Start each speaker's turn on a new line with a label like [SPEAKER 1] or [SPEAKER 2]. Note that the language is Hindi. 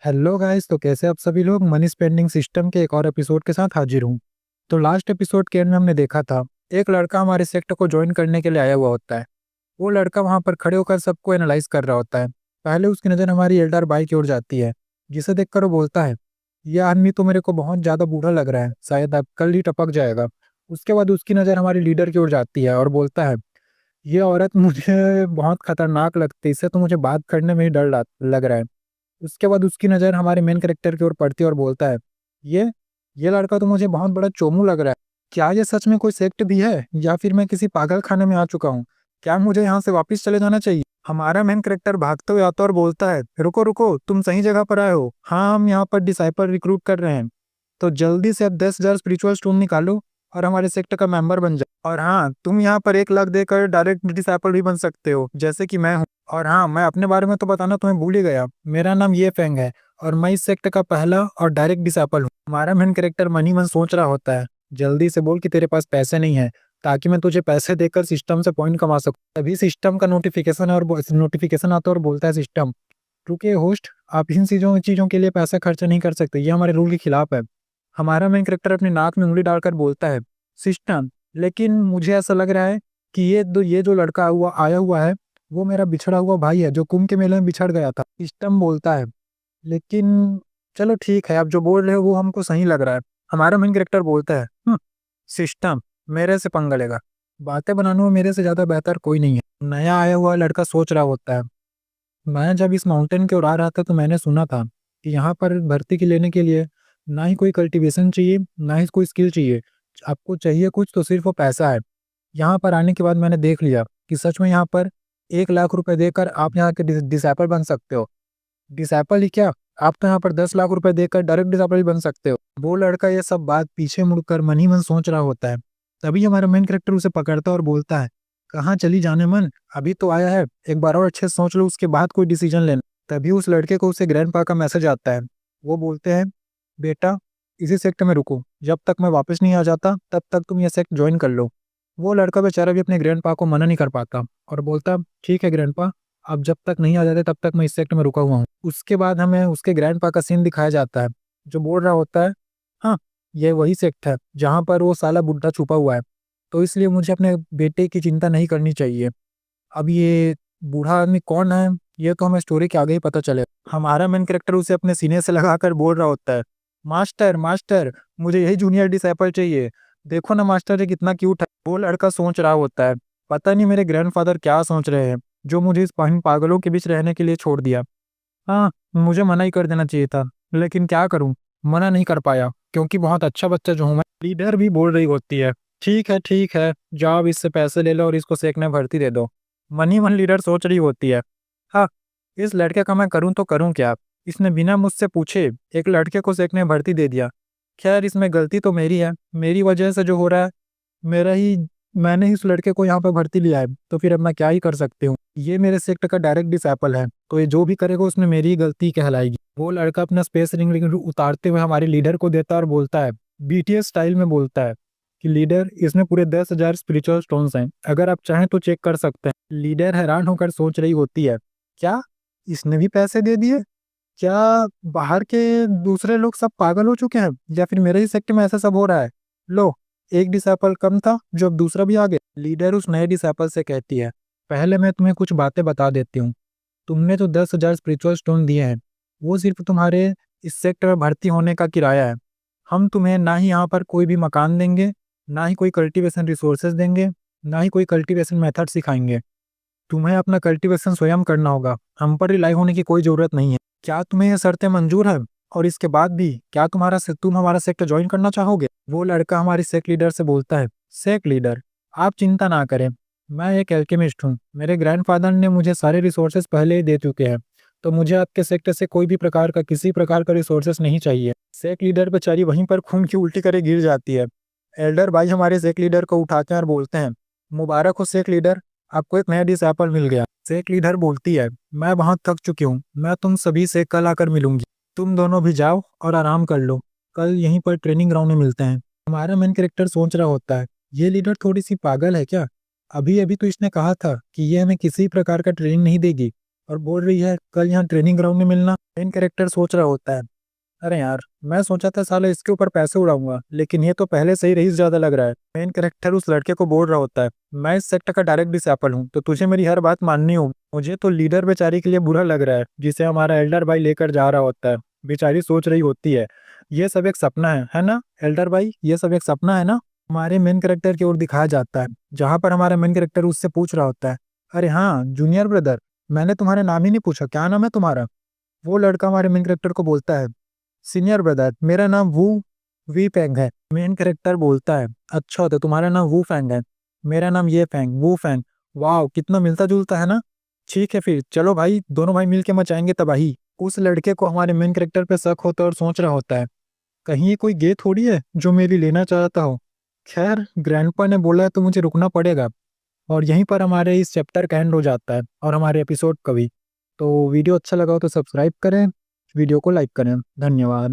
[SPEAKER 1] हेलो गाइस, तो कैसे आप सभी लोग। मनी स्पेंडिंग सिस्टम के एक और एपिसोड के साथ हाजिर हूँ। तो लास्ट एपिसोड के एंड में हमने देखा था एक लड़का हमारे सेक्टर को ज्वाइन करने के लिए आया हुआ होता है। वो लड़का वहाँ पर खड़े होकर सबको एनालाइज कर रहा होता है। पहले उसकी नज़र हमारी एल्डर बाई की ओर जाती है, जिसे देखकर वो बोलता है, यह आदमी तो मेरे को बहुत ज़्यादा बूढ़ा लग रहा है, शायद अब कल ही टपक जाएगा। उसके बाद उसकी नज़र हमारी लीडर की ओर जाती है और बोलता है, ये औरत मुझे बहुत खतरनाक लगती है, इससे तो मुझे बात करने में ही डर लग रहा है। उसके बाद उसकी नज़र हमारे मेन कैरेक्टर की ओर पड़ती है और बोलता है, ये ये लड़का तो मुझे बहुत बड़ा चोमू लग रहा है। क्या ये सच में कोई सेक्ट भी है या फिर मैं किसी पागल खाने में आ चुका हूँ? क्या मुझे यहाँ से वापस चले जाना चाहिए? हमारा मेन कैरेक्टर भागते हुए आता है और बोलता है, रुको रुको, तुम सही जगह पर आए हो। हाँ, हम यहाँ पर डिसाइपल रिक्रूट कर रहे हैं, तो जल्दी से अब 10,000 स्पिरिचुअल स्टोन निकालो और हमारे सेक्टर का मेंबर बन जाओ। और हाँ, तुम यहाँ पर 1 लाख देकर डायरेक्ट डिसाइपल भी बन सकते हो, जैसे कि मैं हूँ। और हाँ, मैं अपने बारे में तो बताना तुम्हें भूल ही गया, मेरा नाम ये फेंग है और मैं इस सेक्टर का पहला और डायरेक्ट डिसाइपल हूँ। हमारा मेन कैरेक्टर मनी मन सोच रहा होता है, जल्दी से बोल कि तेरे पास पैसे नहीं है, ताकि मैं तुझे पैसे देकर सिस्टम से पॉइंट कमा सकूं। तभी सिस्टम का नोटिफिकेशन है और नोटिफिकेशन आता है और बोलता है, सिस्टम रुकिए होस्ट, आप इन चीज़ों चीज़ों के लिए पैसा खर्चा नहीं कर सकते, ये हमारे रूल के खिलाफ है। हमारा मेन कैरेक्टर अपने नाक में उंगली डालकर बोलता है, सिस्टम, लेकिन मुझे ऐसा लग रहा है कि ये जो लड़का आया हुआ है, वो मेरा बिछड़ा हुआ भाई है, जो कुंभ के मेले में बिछड़ गया था। सिस्टम बोलता है, लेकिन चलो ठीक है, आप जो बोल रहे हो वो हमको सही लग रहा है। हमारा मेन कैरेक्टर बोलता है, सिस्टम मेरे से पंगा लेगा, बातें बनाने में मेरे से ज़्यादा बेहतर कोई नहीं है। नया आया हुआ लड़का सोच रहा होता है, मैं जब इस माउंटेन की ओर आ रहा था तो मैंने सुना था कि यहाँ पर भर्ती के लेने के लिए ना ही कोई कल्टीवेशन चाहिए, ना ही कोई स्किल चाहिए। आपको चाहिए कुछ तो सिर्फ वो पैसा है। यहाँ पर आने के बाद मैंने देख लिया कि सच में यहाँ पर 1 लाख रुपए देकर आप यहाँ के डिसाइपल बन सकते हो। डिसाइपल ही क्या, आप तो यहाँ पर 10 लाख रुपए देकर डायरेक्ट डिसाइपल भी बन सकते हो। वो लड़का ये सब बात पीछे मुड़कर मन ही मन सोच रहा होता है। तभी हमारा मेन कैरेक्टर उसे पकड़ता है और बोलता है, कहाँ चली जाने मन, अभी तो आया है, एक बार और अच्छे से सोच लो, उसके बाद कोई डिसीजन लेना। तभी उस लड़के को उसे ग्रैंडपा का मैसेज आता है। वो बोलते हैं, बेटा इसी सेक्टर में रुको, जब तक मैं वापस नहीं आ जाता तब तक तुम ये सेक्ट ज्वाइन कर लो। वो लड़का बेचारा भी अपने ग्रैंडपा को मना नहीं कर पाता और बोलता, ठीक है ग्रैंडपा, अब जब तक नहीं आ जाते तब तक मैं इस सेक्टर में रुका हुआ हूँ। उसके बाद हमें उसके ग्रैंडपा का सीन दिखाया जाता है, जो बोल रहा होता है, हाँ ये वही सेक्ट है जहाँ पर वो साला बुड्ढा छुपा हुआ है, तो इसलिए मुझे अपने बेटे की चिंता नहीं करनी चाहिए। अब ये बूढ़ा आदमी कौन है, ये तो हमें स्टोरी के आगे ही पता चले। हमारा मेन कैरेक्टर उसे अपने सीने से लगाकर बोल रहा होता है, मास्टर मास्टर, मुझे यही जूनियर डिसाइपल चाहिए, देखो ना मास्टर ये कितना क्यूट है। वो लड़का सोच रहा होता है, पता नहीं मेरे ग्रैंडफादर क्या सोच रहे हैं, जो मुझे इस पागलों के बीच रहने के लिए छोड़ दिया। हाँ, मुझे मना ही कर देना चाहिए था, लेकिन क्या करूं, मना नहीं कर पाया क्योंकि बहुत अच्छा बच्चा जो हूं मैं। लीडर भी बोल रही होती है, ठीक है, जाओ अब इससे पैसे ले लो और इसको सेकने भर्ती दे दो। मन ही मन लीडर सोच रही होती है, हाँ इस लड़के का मैं करूं तो करूं क्या, इसने बिना मुझसे पूछे एक लड़के को सेकने भर्ती दे दिया। खैर इसमें गलती तो मेरी है, मेरी वजह से जो हो रहा है, मेरा ही मैंने ही उस लड़के को यहाँ पे भर्ती लिया है, तो फिर अब मैं क्या ही कर सकती हूँ। ये मेरे सेक्टर का डायरेक्ट डिसैपल है, तो ये जो भी करेगा उसमें मेरी ही गलती कहलाएगी। वो लड़का अपना स्पेस रिंग उतारते हुए हमारे लीडर को देता है और बोलता है, बीटीएस स्टाइल में बोलता है कि लीडर इसमें पूरे 10,000 स्पिरिचुअल स्टोन्स हैं, अगर आप चाहें तो चेक कर सकते हैं। लीडर हैरान होकर सोच रही होती है, क्या इसने भी पैसे दे दिए? क्या बाहर के दूसरे लोग सब पागल हो चुके हैं या फिर मेरे ही सेक्टर में ऐसा सब हो रहा है? लो, एक डिसाइपल कम था जो अब दूसरा भी आ गया। लीडर उस नए डिसाइपल से कहती है, पहले मैं तुम्हें कुछ बातें बता देती हूँ। तुमने जो 10,000 स्पिरिचुअल स्टोन दिए हैं, वो सिर्फ तुम्हारे इस सेक्टर में भर्ती होने का किराया है। हम तुम्हें ना ही यहाँ पर कोई भी मकान देंगे, ना ही कोई कल्टीवेशन रिसोर्सेज देंगे, ना ही कोई कल्टीवेशन मेथड सिखाएंगे। तुम्हें अपना कल्टीवेशन स्वयं करना होगा, हम पर रिलाई होने की कोई ज़रूरत नहीं है। क्या तुम्हें ये शर्तें मंजूर है? और इसके बाद भी क्या तुम हमारा सेक्टर ज्वाइन करना चाहोगे? वो लड़का हमारी सेक्ट लीडर से बोलता है, सेक्ट लीडर आप चिंता ना करें, मैं एक एल्केमिस्ट हूँ, मेरे ग्रैंडफादर ने मुझे सारे रिसोर्सेज पहले ही दे चुके हैं, तो मुझे आपके सेक्टर से कोई भी किसी प्रकार का रिसोर्सेज नहीं चाहिए। सेक्ट लीडर बेचारी वहीं पर खून की उल्टी करे गिर जाती है। एल्डर भाई हमारे सेक्ट लीडर को उठाते हैं और बोलते हैं, मुबारक हो सेक्ट लीडर, आपको एक नया डिसाइपल मिल गया। सेक्ट लीडर बोलती है, मैं बहुत थक चुकी हूँ, मैं तुम सभी से कल आकर मिलूंगी, तुम दोनों भी जाओ और आराम कर लो, कल यहीं पर ट्रेनिंग ग्राउंड में मिलते हैं। हमारा मेन कैरेक्टर सोच रहा होता है, ये लीडर थोड़ी सी पागल है क्या? अभी अभी तो इसने कहा था कि ये हमें किसी प्रकार का ट्रेनिंग नहीं देगी, और बोल रही है कल यहाँ ट्रेनिंग ग्राउंड में मिलना। मेन कैरेक्टर सोच रहा होता है, अरे यार मैं सोचा था साले इसके ऊपर पैसे उड़ाऊंगा, लेकिन ये तो पहले से ही रईस ज्यादा लग रहा है। मेन कैरेक्टर उस लड़के को बोल रहा होता है, मैं इस सेक्टर का डायरेक्ट डिसेबल हूँ तो तुझे मेरी हर बात माननी हो। मुझे तो लीडर बेचारी के लिए बुरा लग रहा है, जिसे हमारा एल्डर भाई लेकर जा रहा होता है। बेचारी सोच रही होती है ये सब एक सपना है ना एल्डर भाई, ये सब एक सपना है ना। हमारे मेन कैरेक्टर की ओर दिखाया जाता है, जहाँ पर हमारा मेन कैरेक्टर उससे पूछ रहा होता है, अरे हाँ जूनियर ब्रदर, मैंने तुम्हारे नाम ही नहीं पूछा, क्या नाम है तुम्हारा। वो लड़का हमारे मेन कैरेक्टर को बोलता है, सीनियर ब्रदर मेरा नाम वू वी फैंग है। मेन कैरेक्टर बोलता है, अच्छा तो तुम्हारा नाम वू फैंग है, मेरा नाम ये फैंग वू फैंग। वाह कितना मिलता जुलता है ना। ठीक है फिर चलो भाई, दोनों भाई मिलके मचाएंगे तबाही। उस लड़के को हमारे मेन कैरेक्टर पे शक होता है और सोच रहा होता है कहीं ये कोई गे थोड़ी है जो मेरी लेना चाहता हो। खैर ग्रैंडपा ने बोला है तो मुझे रुकना पड़ेगा। और यहीं पर हमारे इस चैप्टर का एंड हो जाता है और हमारे एपिसोड का भी। तो वीडियो अच्छा लगा हो तो सब्सक्राइब करें, वीडियो को लाइक करें। धन्यवाद।